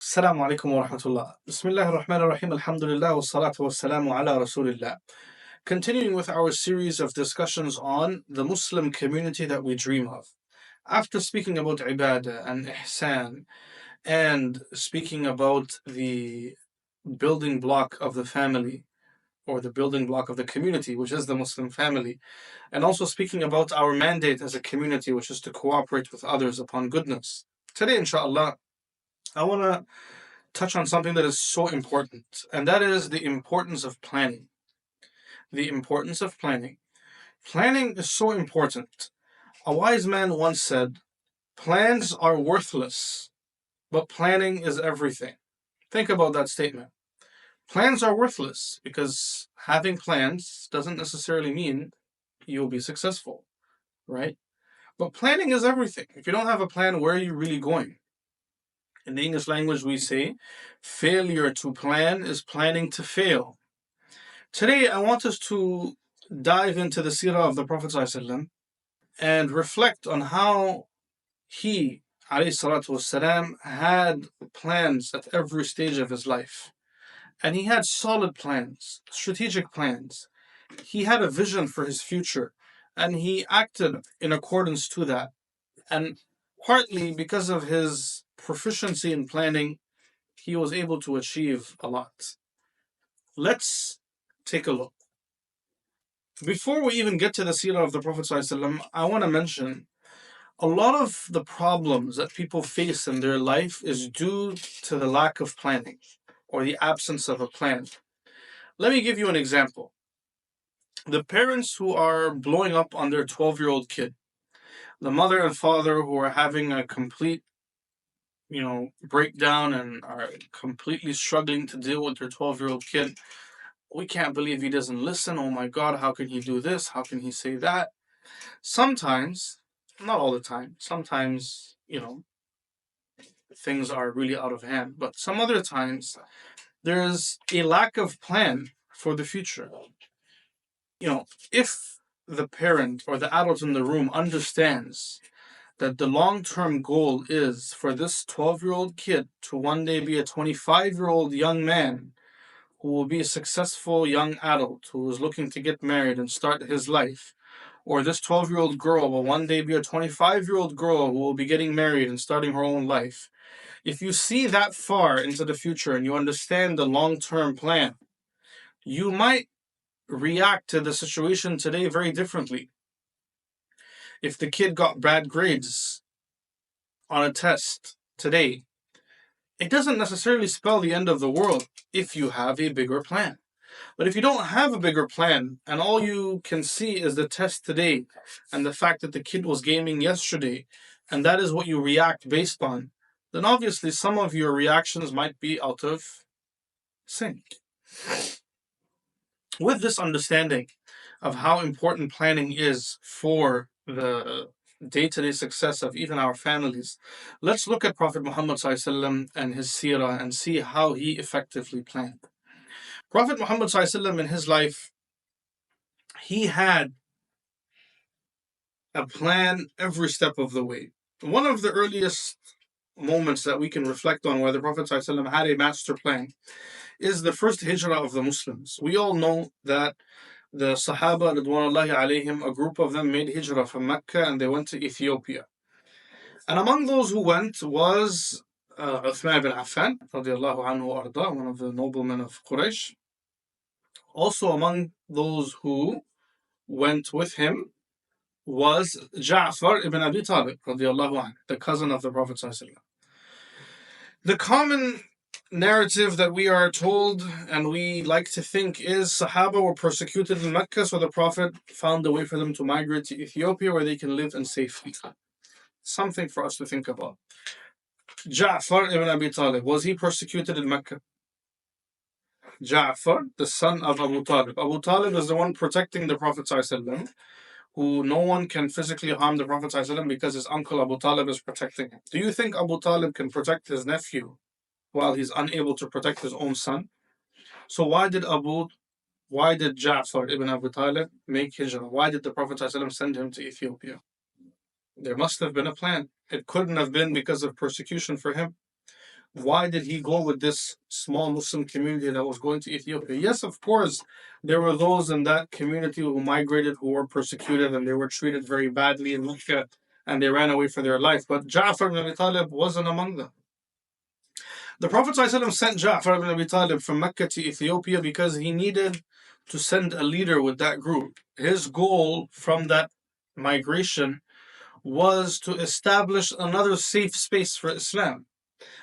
Assalamu alaikum wa rahmatullah. Bismillah ar-Rahman ar-Rahim. Alhamdulillah wa salatu wa salamu ala Rasulillah. Continuing with our series of discussions on the Muslim community that we dream of. After speaking about ibadah and ihsan and speaking about the building block of the family or the building block of the community, which is the Muslim family, and also speaking about our mandate as a community, which is to cooperate with others upon goodness. Today, inshaaAllah, I want to touch on something that is so important, and that is the importance of planning. The importance of planning. Planning is so important. A wise man once said, "Plans are worthless, but planning is everything." Think about that statement. Plans are worthless because having plans doesn't necessarily mean you'll be successful, right? But planning is everything. If you don't have a plan, where are you really going? In the English language, we say, failure to plan is planning to fail. Today, I want us to dive into the seerah of the Prophet ﷺ and reflect on how he, ﷺ, had plans at every stage of his life. And he had solid plans, strategic plans. He had a vision for his future, and he acted in accordance to that. And partly because of his proficiency in planning, he was able to achieve a lot. Let's take a look. Before we even get to the seerah of the Prophet ﷺ, I want to mention a lot of the problems that people face in their life is due to the lack of planning or the absence of a plan. Let me give you an example. The parents who are blowing up on their 12-year-old kid, the mother and father who are having a complete breakdown and are completely struggling to deal with their 12-year-old kid. We can't believe he doesn't listen. Oh my God, how can he do this? How can he say that? Sometimes, not all the time, sometimes, things are really out of hand. But some other times, there's a lack of plan for the future. If the parent or the adult in the room understands that the long-term goal is for this 12-year-old kid to one day be a 25-year-old young man who will be a successful young adult who is looking to get married and start his life, or this 12-year-old girl will one day be a 25-year-old girl who will be getting married and starting her own life. If you see that far into the future and you understand the long-term plan, you might react to the situation today very differently. If the kid got bad grades on a test today, it doesn't necessarily spell the end of the world if you have a bigger plan. But if you don't have a bigger plan and all you can see is the test today and the fact that the kid was gaming yesterday, and that is what you react based on, then obviously some of your reactions might be out of sync. With this understanding of how important planning is for the day-to-day success of even our families, let's look at Prophet Muhammad ﷺ and his seerah and see how he effectively planned. Prophet Muhammad ﷺ in his life, he had a plan every step of the way. One of the earliest moments that we can reflect on where the Prophet ﷺ had a master plan is the first hijrah of the Muslims. We all know that the Sahaba, Ridwanullahi alayhim, a group of them made hijrah from Mecca and they went to Ethiopia. And among those who went was Uthman ibn Affan, radiallahu anhu arda, one of the noblemen of Quraysh. Also among those who went with him was Ja'far ibn Abi Talib, radiallahu anhu, the cousin of the Prophet ﷺ. The common narrative that we are told and we like to think is Sahaba were persecuted in Mecca, so the Prophet found a way for them to migrate to Ethiopia where they can live in safety. Something for us to think about. Ja'far ibn Abi Talib, was he persecuted in Mecca? Ja'far, the son of Abu Talib. Abu Talib is the one protecting the Prophet ﷺ, who no one can physically harm the Prophet ﷺ because his uncle Abu Talib is protecting him. Do you think Abu Talib can protect his nephew while he's unable to protect his own son? So why did Ja'far ibn Abi Talib make hijrah? Why did the Prophet ﷺ send him to Ethiopia? There must have been a plan. It couldn't have been because of persecution for him. Why did he go with this small Muslim community that was going to Ethiopia? Yes, of course, there were those in that community who migrated who were persecuted and they were treated very badly in Mecca and they ran away for their life. But Ja'far ibn Abi Talib wasn't among them. The Prophet ﷺ sent Ja'far ibn Abi Talib from Mecca to Ethiopia because he needed to send a leader with that group. His goal from that migration was to establish another safe space for Islam,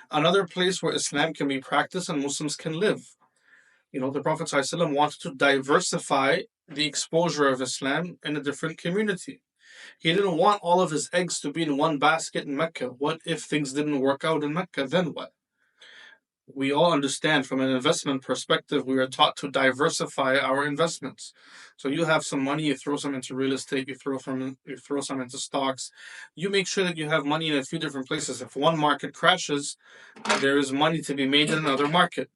another place where Islam can be practiced and Muslims can live. The Prophet ﷺ wanted to diversify the exposure of Islam in a different community. He didn't want all of his eggs to be in one basket in Mecca. What if things didn't work out in Mecca? Then what? We all understand from an investment perspective, we are taught to diversify our investments. So you have some money, you throw some into real estate, you throw some into stocks. You make sure that you have money in a few different places. If one market crashes, there is money to be made in another market.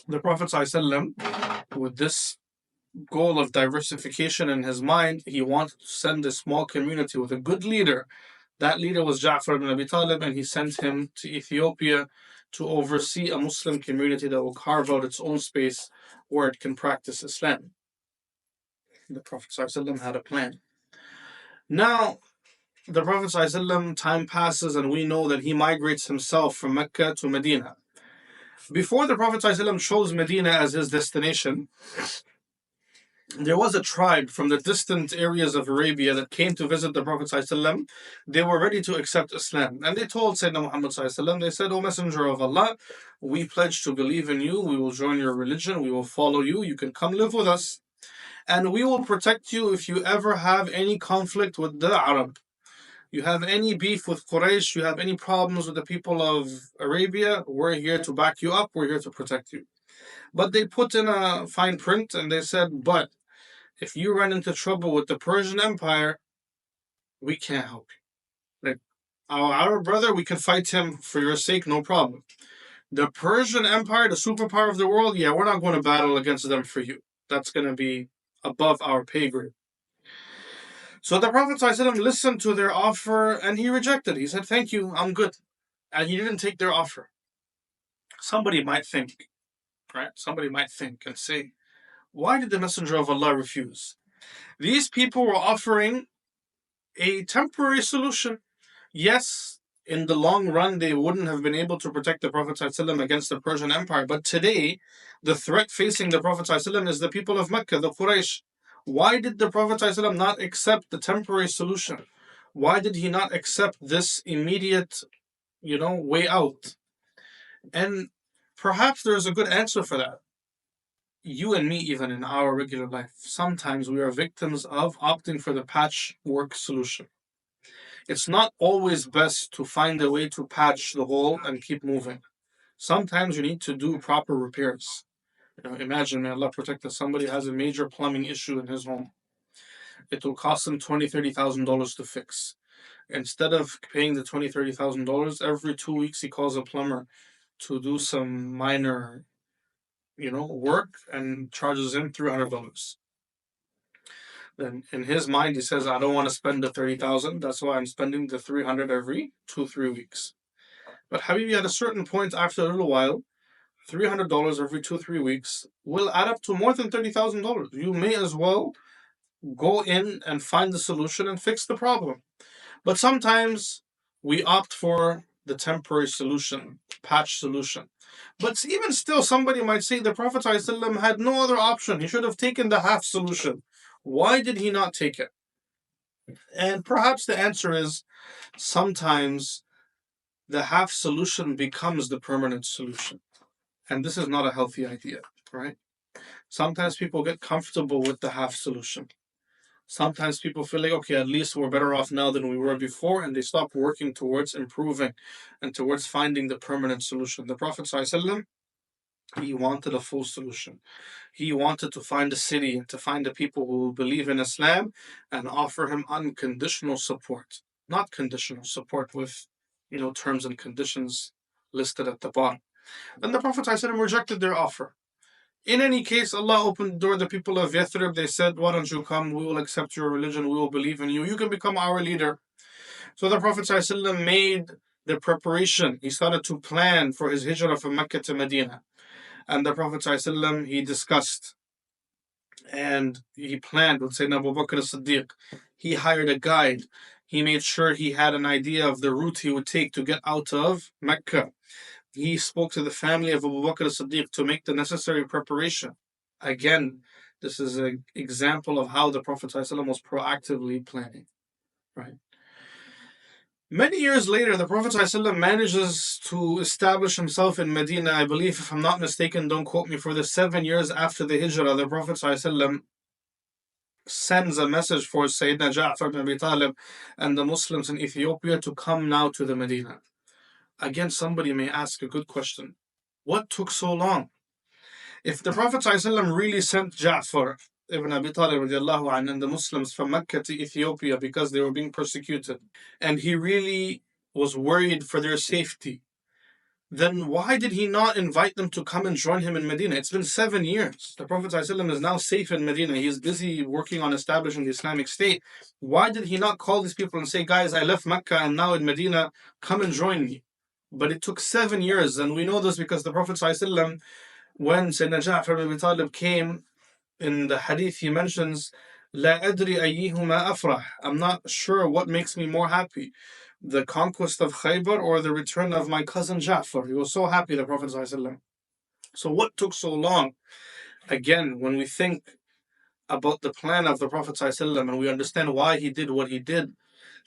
The Prophet ﷺ, with this goal of diversification in his mind, he wanted to send a small community with a good leader. That leader was Ja'far ibn Abi Talib, and he sent him to Ethiopia to oversee a Muslim community that will carve out its own space where it can practice Islam. The Prophet ﷺ had a plan. Now, the Prophet ﷺ, time passes and we know that he migrates himself from Mecca to Medina. Before the Prophet ﷺ chose Medina as his destination, there was a tribe from the distant areas of Arabia that came to visit the Prophet ﷺ. They were ready to accept Islam. And they told Sayyidina Muhammad ﷺ, they said, "O Messenger of Allah, we pledge to believe in you. We will join your religion. We will follow you. You can come live with us. And we will protect you if you ever have any conflict with the Arab. You have any beef with Quraysh, you have any problems with the people of Arabia, we're here to back you up. We're here to protect you." But they put in a fine print and they said, "But if you run into trouble with the Persian Empire, we can't help you. Like our Arab brother, we can fight him for your sake, no problem. The Persian Empire, the superpower of the world, yeah, we're not going to battle against them for you. That's going to be above our pay grade." So the Prophet ﷺ listened to their offer and he rejected. He said, "Thank you, I'm good." And he didn't take their offer. Somebody might think, right? Somebody might think and say, why did the Messenger of Allah refuse? These people were offering a temporary solution. Yes, in the long run, they wouldn't have been able to protect the Prophet ﷺ against the Persian Empire. But today, the threat facing the Prophet ﷺ is the people of Mecca, the Quraysh. Why did the Prophet ﷺ not accept the temporary solution? Why did he not accept this immediate, way out? And perhaps there's a good answer for that. You and me, even in our regular life, sometimes we are victims of opting for the patchwork solution. It's not always best to find a way to patch the hole and keep moving. Sometimes you need to do proper repairs. Imagine, may Allah protect us, somebody has a major plumbing issue in his home. It will cost him $20,000, $30,000 to fix. Instead of paying the $20,000, $30,000, every 2 weeks he calls a plumber to do some minor, work and charges him $300. Then in his mind he says, "I don't want to spend the $30,000. That's why I'm spending the $300 every 2-3 weeks." But Habibi, at a certain point, after a little while, $300 every 2-3 weeks will add up to more than $30,000. You may as well go in and find the solution and fix the problem. But sometimes we opt for the temporary solution, patch solution. But even still, somebody might say the Prophet ﷺ had no other option. He should have taken the half solution. Why did he not take it? And perhaps the answer is sometimes the half solution becomes the permanent solution. And this is not a healthy idea, right? Sometimes people get comfortable with the half solution. Sometimes people feel like, okay, at least we're better off now than we were before, and they stop working towards improving and towards finding the permanent solution. The Prophet ﷺ, he wanted a full solution. He wanted to find a city and to find the people who will believe in Islam and offer him unconditional support, not conditional support with, terms and conditions listed at the bottom. And the Prophet ﷺ rejected their offer. In any case, Allah opened the door. The people of Yathrib, they said, "Why don't you come? We will accept your religion. We will believe in you. You can become our leader." So the Prophet ﷺ made the preparation. He started to plan for his hijrah from Mecca to Medina. And the Prophet ﷺ, he discussed and he planned with Sayyidina Abu Bakr as-Siddiq. He hired a guide. He made sure he had an idea of the route he would take to get out of Mecca. He spoke to the family of Abu Bakr as-Siddiq to make the necessary preparation. Again, this is an example of how the Prophet ﷺ was proactively planning. Right. Many years later, the Prophet ﷺ manages to establish himself in Medina. I believe, if I'm not mistaken, don't quote me for this, 7 years after the Hijrah, the Prophet ﷺ sends a message for Sayyidina Ja'far ibn Abi Talib and the Muslims in Ethiopia to come now to the Medina. Again, somebody may ask a good question. What took so long? If the Prophet ﷺ really sent Ja'far ibn Abi Talib radiallahu anhu and the Muslims from Mecca to Ethiopia because they were being persecuted, and he really was worried for their safety, then why did he not invite them to come and join him in Medina? It's been 7 years. The Prophet ﷺ is now safe in Medina. He is busy working on establishing the Islamic State. Why did he not call these people and say, guys, I left Mecca and now in Medina, come and join me? But it took 7 years, and we know this because the Prophet ﷺ, when Sayyidina Ja'far ibn Abi Talib came, in the hadith he mentions, لا أدري أيهما أفرح. I'm not sure what makes me more happy, the conquest of Khaybar or the return of my cousin Ja'far. He was so happy, the Prophet ﷺ. So what took so long? Again, when we think about the plan of the Prophet ﷺ and we understand why he did what he did,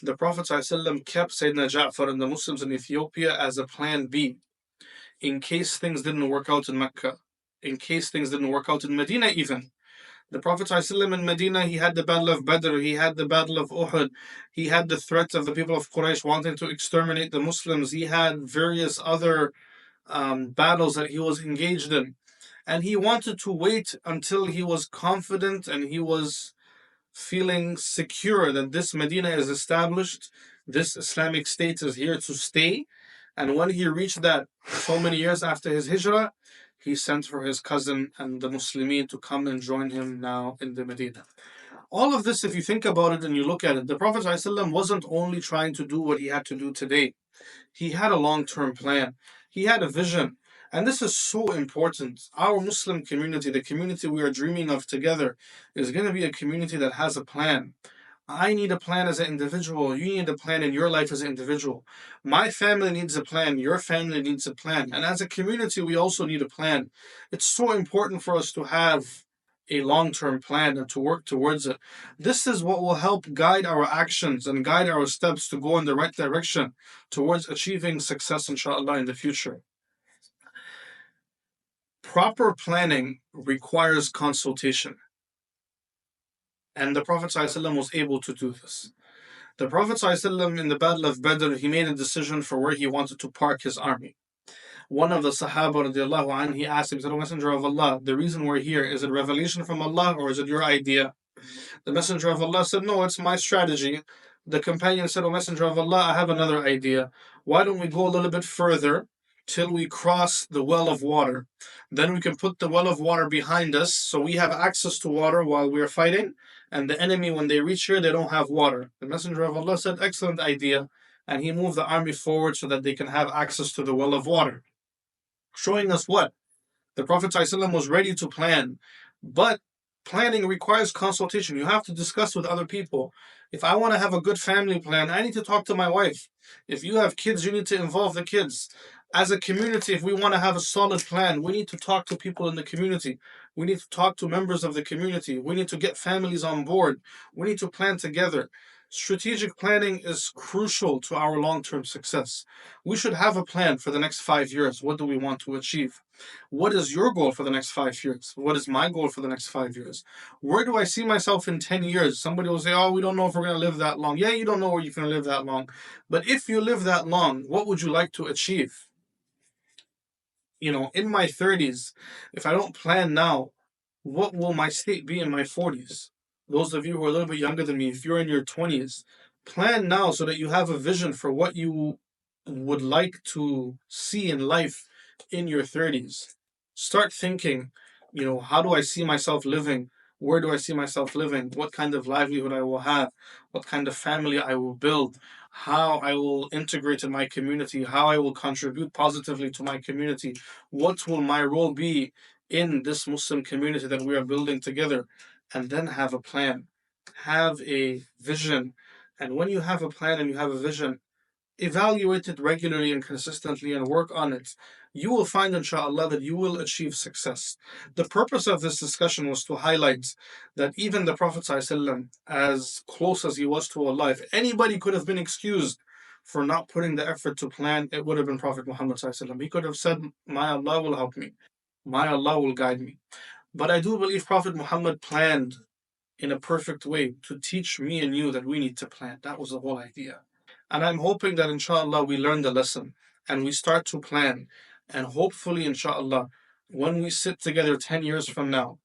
the Prophet ﷺ kept Sayyidina Ja'far and the Muslims in Ethiopia as a plan B, in case things didn't work out in Mecca, in case things didn't work out in Medina even. The Prophet ﷺ in Medina, he had the Battle of Badr, he had the Battle of Uhud, he had the threat of the people of Quraysh wanting to exterminate the Muslims, he had various other battles that he was engaged in. And he wanted to wait until he was confident and he was feeling secure that this Medina is established, this Islamic State is here to stay. And when he reached that so many years after his hijrah, he sent for his cousin and the Muslimin to come and join him now in the Medina. All of this, if you think about it and you look at it, the Prophet ﷺ wasn't only trying to do what he had to do today. He had a long-term plan. He had a vision. And this is so important. Our Muslim community, the community we are dreaming of together, is going to be a community that has a plan. I need a plan as an individual. You need a plan in your life as an individual. My family needs a plan. Your family needs a plan. And as a community, we also need a plan. It's so important for us to have a long-term plan and to work towards it. This is what will help guide our actions and guide our steps to go in the right direction towards achieving success, inshaaAllah, in the future. Proper planning requires consultation. And the Prophet ﷺ was able to do this. The Prophet ﷺ in the Battle of Badr, he made a decision for where he wanted to park his army. One of the Sahaba radiallahu anhu, he asked him, he said, "O Messenger of Allah, the reason we're here, is it revelation from Allah or is it your idea?" The Messenger of Allah said, "No, it's my strategy." The companion said, "O Messenger of Allah, I have another idea. Why don't we go a little bit further till we cross the well of water? Then we can put the well of water behind us so we have access to water while we're fighting. And the enemy, when they reach here, they don't have water." The Messenger of Allah said, "Excellent idea." And he moved the army forward so that they can have access to the well of water. Showing us what? The Prophet ﷺ was ready to plan. But planning requires consultation. You have to discuss with other people. If I want to have a good family plan, I need to talk to my wife. If you have kids, you need to involve the kids. As a community, if we want to have a solid plan, we need to talk to people in the community. We need to talk to members of the community. We need to get families on board. We need to plan together. Strategic planning is crucial to our long-term success. We should have a plan for the next 5 years. What do we want to achieve? What is your goal for the next 5 years? What is my goal for the next 5 years? Where do I see myself in 10 years? Somebody will say, "Oh, we don't know if we're going to live that long." Yeah, you don't know where you're going to live that long. But if you live that long, what would you like to achieve? In my 30s, if I don't plan now, what will my state be in my 40s? Those of you who are a little bit younger than me, if you're in your 20s, plan now so that you have a vision for what you would like to see in life in your 30s. Start thinking, how do I see myself living? Where do I see myself living? What kind of livelihood I will have? What kind of family I will build? how I will integrate in my community, how I will contribute positively to my community, what will my role be in this Muslim community that we are building together, and then have a plan, have a vision. And when you have a plan and you have a vision, evaluate it regularly and consistently and work on it, you will find, insha'Allah, that you will achieve success. The purpose of this discussion was to highlight that even the Prophet ﷺ, as close as he was to Allah, if anybody could have been excused for not putting the effort to plan, it would have been Prophet Muhammad ﷺ. He could have said, my Allah will help me, my Allah will guide me. But I do believe Prophet Muhammad planned in a perfect way to teach me and you that we need to plan. That was the whole idea. And I'm hoping that inshallah we learn the lesson and we start to plan. And hopefully, inshallah, when we sit together 10 years from now,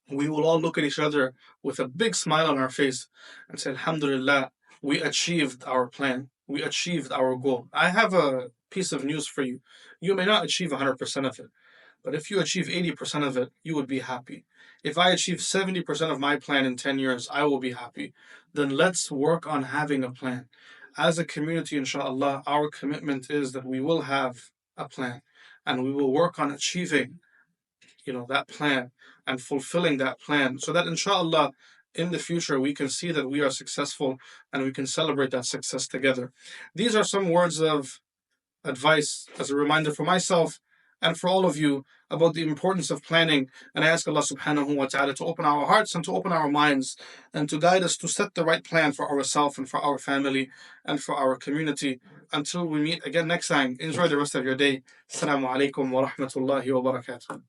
we will all look at each other with a big smile on our face and say, Alhamdulillah, we achieved our plan. We achieved our goal. I have a piece of news for you. You may not achieve 100% of it, but if you achieve 80% of it, you would be happy. If I achieve 70% of my plan in 10 years, I will be happy. Then let's work on having a plan. As a community, inshallah, our commitment is that we will have a plan and we will work on achieving, that plan and fulfilling that plan so that inshallah in the future we can see that we are successful and we can celebrate that success together. These are some words of advice as a reminder for myself and for all of you about the importance of planning. And I ask Allah subhanahu wa ta'ala to open our hearts and to open our minds and to guide us to set the right plan for ourselves and for our family and for our community. Until we meet again next time, enjoy the rest of your day. Assalamu alaikum wa rahmatullahi wa barakatuh.